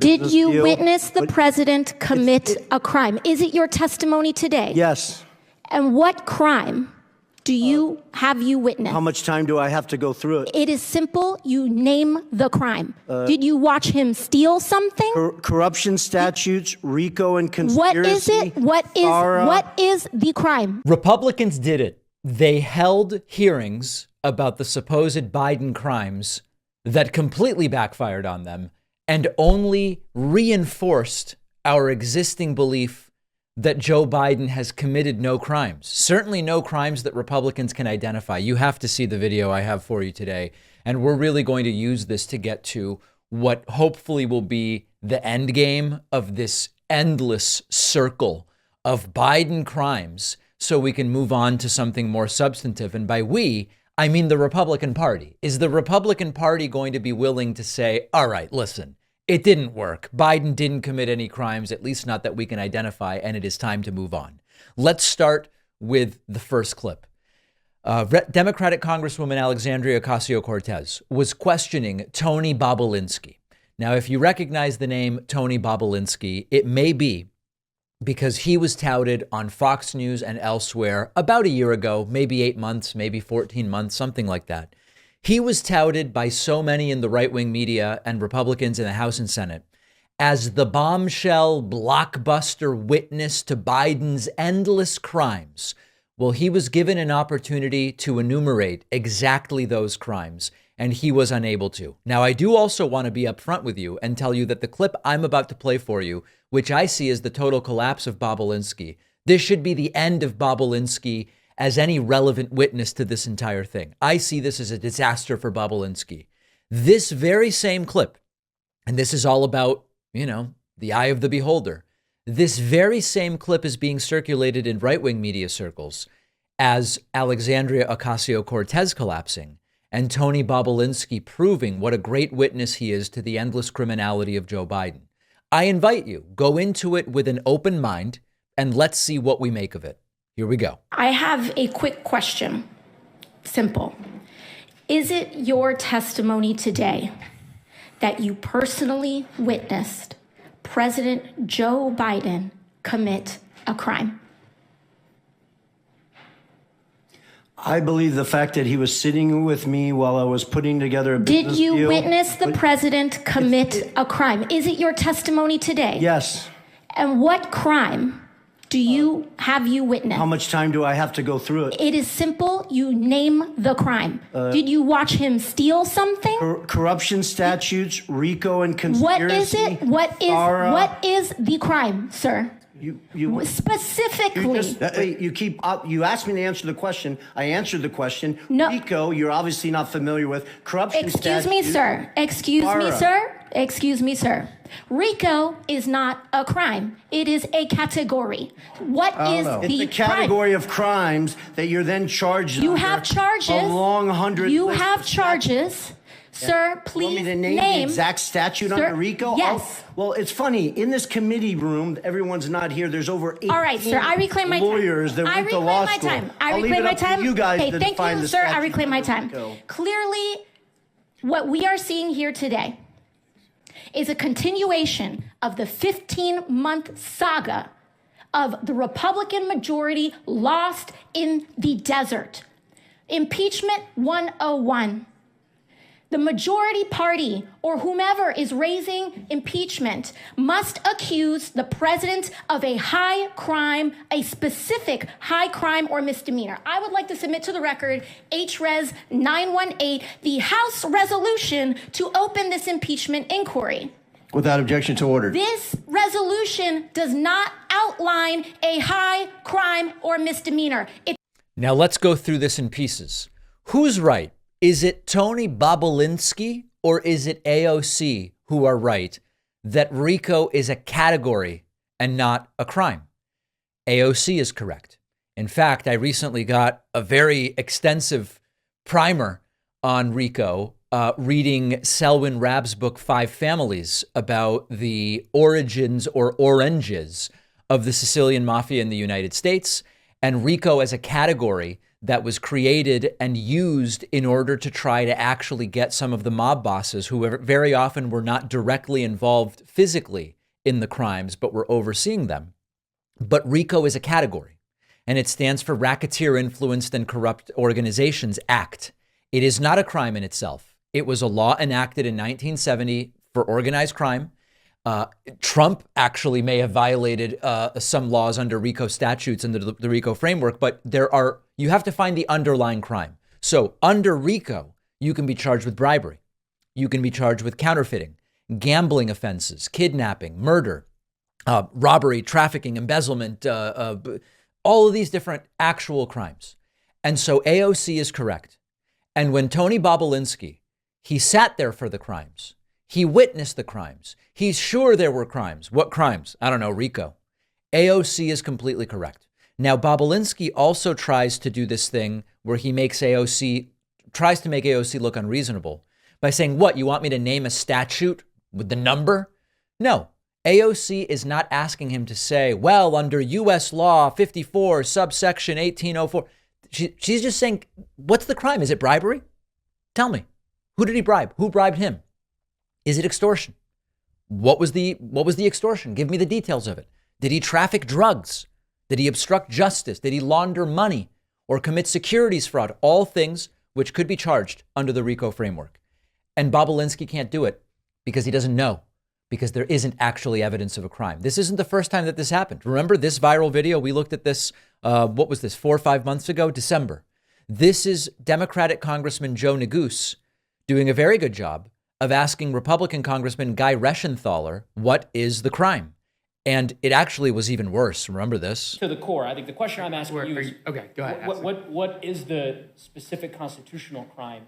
business Did you deal. witness the president commit a crime? Is it your testimony today? Yes. And what crime have you witnessed? How much time do I have to go through it? It is simple. You name the crime. Did you watch him steal something? Corruption statutes, RICO and conspiracy. What is it? What is the crime? Republicans did it. They held hearings about the supposed Biden crimes that completely backfired on them and only reinforced our existing belief that Joe Biden has committed no crimes, certainly no crimes that Republicans can identify. You have to see the video I have for you today. And we're really going to use this to get to what hopefully will be the end game of this endless circle of Biden crimes so we can move on to something more substantive. And by we, I mean the Republican Party. Is the Republican Party going to be willing to say, all right, listen, it didn't work. Biden didn't commit any crimes, at least not that we can identify, and it is time to move on. Let's start with the first clip. Democratic Congresswoman Alexandria Ocasio-Cortez was questioning Tony Bobulinski. Now, if you recognize the name Tony Bobulinski, it may be because he was touted on Fox News and elsewhere about a year ago, maybe 8 months, maybe 14 months, something like that. He was touted by so many in the right-wing media and Republicans in the House and Senate as the bombshell blockbuster witness to Biden's endless crimes. Well, he was given an opportunity to enumerate exactly those crimes, and he was unable to. Now, I do also want to be upfront with you and tell you that the clip I'm about to play for you, which I see as the total collapse of Bobulinski, this should be the end of Bobulinski as any relevant witness to this entire thing. I see this as a disaster for Bobulinski. This very same clip, and this is all about, the eye of the beholder. This very same clip is being circulated in right-wing media circles as Alexandria Ocasio-Cortez collapsing and Tony Bobulinski proving what a great witness he is to the endless criminality of Joe Biden. I invite you, go into it with an open mind and let's see what we make of it. Here we go. I have a quick question. Simple. Is it your testimony today that you personally witnessed President Joe Biden commit a crime? I believe the fact that he was sitting with me while I was putting together a business deal. Did you witness the president commit a crime? Is it your testimony today? Yes. And what crime have you witnessed? How much time do I have to go through it? It is simple. You name the crime. Did you watch him steal something? Corruption statutes, RICO and conspiracy. What is it? What is the crime, sir? You specifically. You asked me to answer the question. I answered the question. No. RICO, you're obviously not familiar with. Corruption statutes. Excuse me, sir. RICO is not a crime. It is a category. What is the crime? It's a category of crimes that you're then charged. You have charges. A long 100. You have charges. Sir, please want me to name the exact statute under RICO? Yes. Well, it's funny. In this committee room, everyone's not here. There's over 18 all right, sir. I reclaim my lawyers time. that went to law school. I reclaim my time. You guys hey, to thank define you, the sir. I statute reclaim my under time. RICO. Clearly, what we are seeing here today is a continuation of the 15-month saga of the Republican majority lost in the desert. Impeachment 101. The majority party or whomever is raising impeachment must accuse the president of a high crime, a specific high crime or misdemeanor. I would like to submit to the record HRES 918, the House resolution to open this impeachment inquiry. Without objection to order. This resolution does not outline a high crime or misdemeanor. Now let's go through this in pieces. Who's right? Is it Tony Bobulinski or is it AOC who are right that RICO is a category and not a crime? AOC is correct. In fact, I recently got a very extensive primer on RICO, reading Selwyn Rabb's book, Five Families, about the origins or oranges of the Sicilian Mafia in the United States and RICO as a category that was created and used in order to try to actually get some of the mob bosses, who very often were not directly involved physically in the crimes, but were overseeing them. But RICO is a category, and it stands for Racketeer Influenced and Corrupt Organizations Act. It is not a crime in itself. It was a law enacted in 1970 for organized crime. Trump actually may have violated some laws under RICO statutes and the RICO framework, but you have to find the underlying crime. So under RICO, you can be charged with bribery. You can be charged with counterfeiting, gambling offenses, kidnapping, murder, robbery, trafficking, embezzlement, all of these different actual crimes. And so AOC is correct. And when Tony Bobulinski, he sat there for the crimes. He witnessed the crimes. He's sure there were crimes. What crimes? I don't know, RICO. AOC is completely correct. Now, Bobulinski also tries to do this thing where he tries to make AOC look unreasonable by saying, what, you want me to name a statute with the number? No, AOC is not asking him to say, well, under U.S. law 54, subsection 1804. She's just saying, what's the crime? Is it bribery? Tell me. Who did he bribe? Who bribed him? Is it extortion? What was the extortion? Give me the details of it. Did he traffic drugs? Did he obstruct justice? Did he launder money or commit securities fraud? All things which could be charged under the RICO framework. And Bobulinski can't do it because he doesn't know, because there isn't actually evidence of a crime. This isn't the first time that this happened. Remember this viral video? We looked at this, 4 or 5 months ago, December. This is Democratic Congressman Joe Neguse doing a very good job of asking Republican Congressman Guy Reschenthaler, what is the crime? And it actually was even worse. Remember this? To the core, I think the question I'm asking you is, okay, go ahead. What is the specific constitutional crime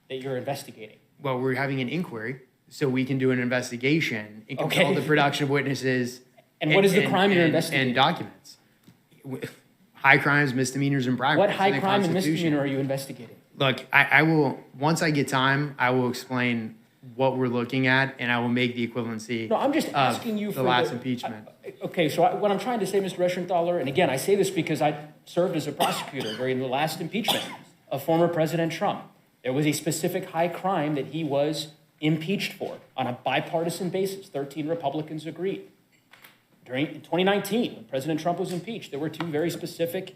that you're investigating? Well, we're having an inquiry, so we can do an investigation and control the production of witnesses. And what is the crime you're investigating? And documents. High crimes, misdemeanors, and bribery. What high crime and misdemeanor are you investigating? Look, I will, once I get time, I will explain what we're looking at, and I will make the equivalency. No, I'm just asking you for the last impeachment. Okay, so what I'm trying to say, Mr. Reschenthaler, and again, I say this because I served as a prosecutor during the last impeachment of former President Trump. There was a specific high crime that he was impeached for on a bipartisan basis. 13 Republicans agreed. During 2019, when President Trump was impeached, there were 2 very specific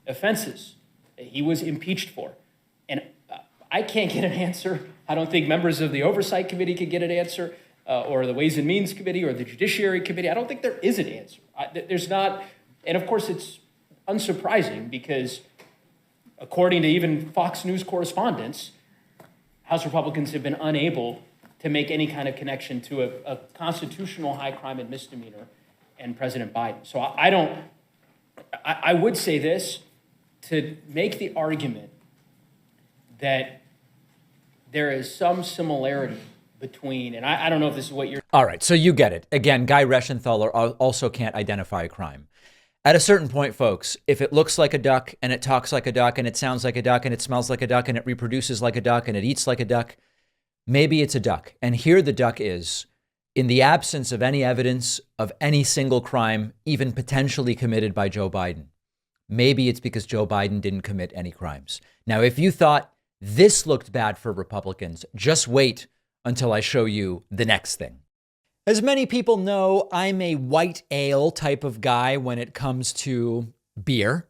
offenses that he was impeached for. And I can't get an answer. I don't think members of the Oversight Committee could get an answer, or the Ways and Means Committee, or the Judiciary Committee. I don't think there is an answer. There's not, and of course it's unsurprising because according to even Fox News correspondents, House Republicans have been unable to make any kind of connection to a constitutional high crime and misdemeanor and President Biden. So I would say this, to make the argument that there is some similarity between, and I don't know if this is what you're... All right, so you get it. Again, Guy Reschenthaler also can't identify a crime. At a certain point, folks, if it looks like a duck and it talks like a duck and it sounds like a duck and it smells like a duck and it reproduces like a duck and it eats like a duck, maybe it's a duck. And here the duck is, in the absence of any evidence of any single crime, even potentially committed by Joe Biden. Maybe it's because Joe Biden didn't commit any crimes. Now, if you thought this looked bad for Republicans, just wait until I show you the next thing. As many people know, I'm a white ale type of guy when it comes to beer.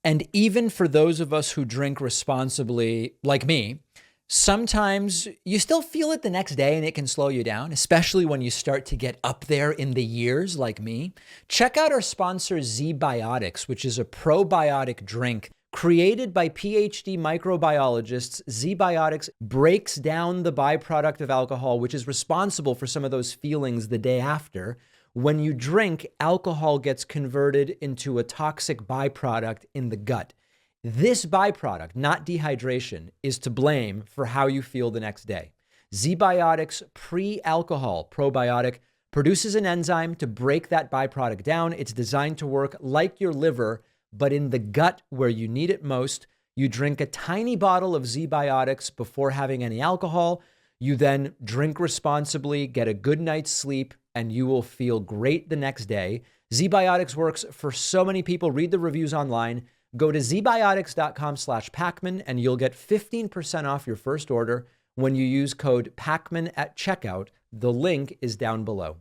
And even for those of us who drink responsibly, like me, sometimes you still feel it the next day and it can slow you down, especially when you start to get up there in the years like me. Check out our sponsor ZBiotics, which is a probiotic drink created by PhD microbiologists. ZBiotics breaks down the byproduct of alcohol, which is responsible for some of those feelings the day after. When you drink, alcohol gets converted into a toxic byproduct in the gut. This byproduct, not dehydration, is to blame for how you feel the next day. ZBiotics pre-alcohol probiotic produces an enzyme to break that byproduct down. It's designed to work like your liver, but in the gut where you need it most. You drink a tiny bottle of ZBiotics before having any alcohol. You then drink responsibly, get a good night's sleep, and you will feel great the next day. ZBiotics works for so many people. Read the reviews online. Go to zbiotics.com/Pacman and you'll get 15% off your first order when you use code Pacman at checkout. The link is down below.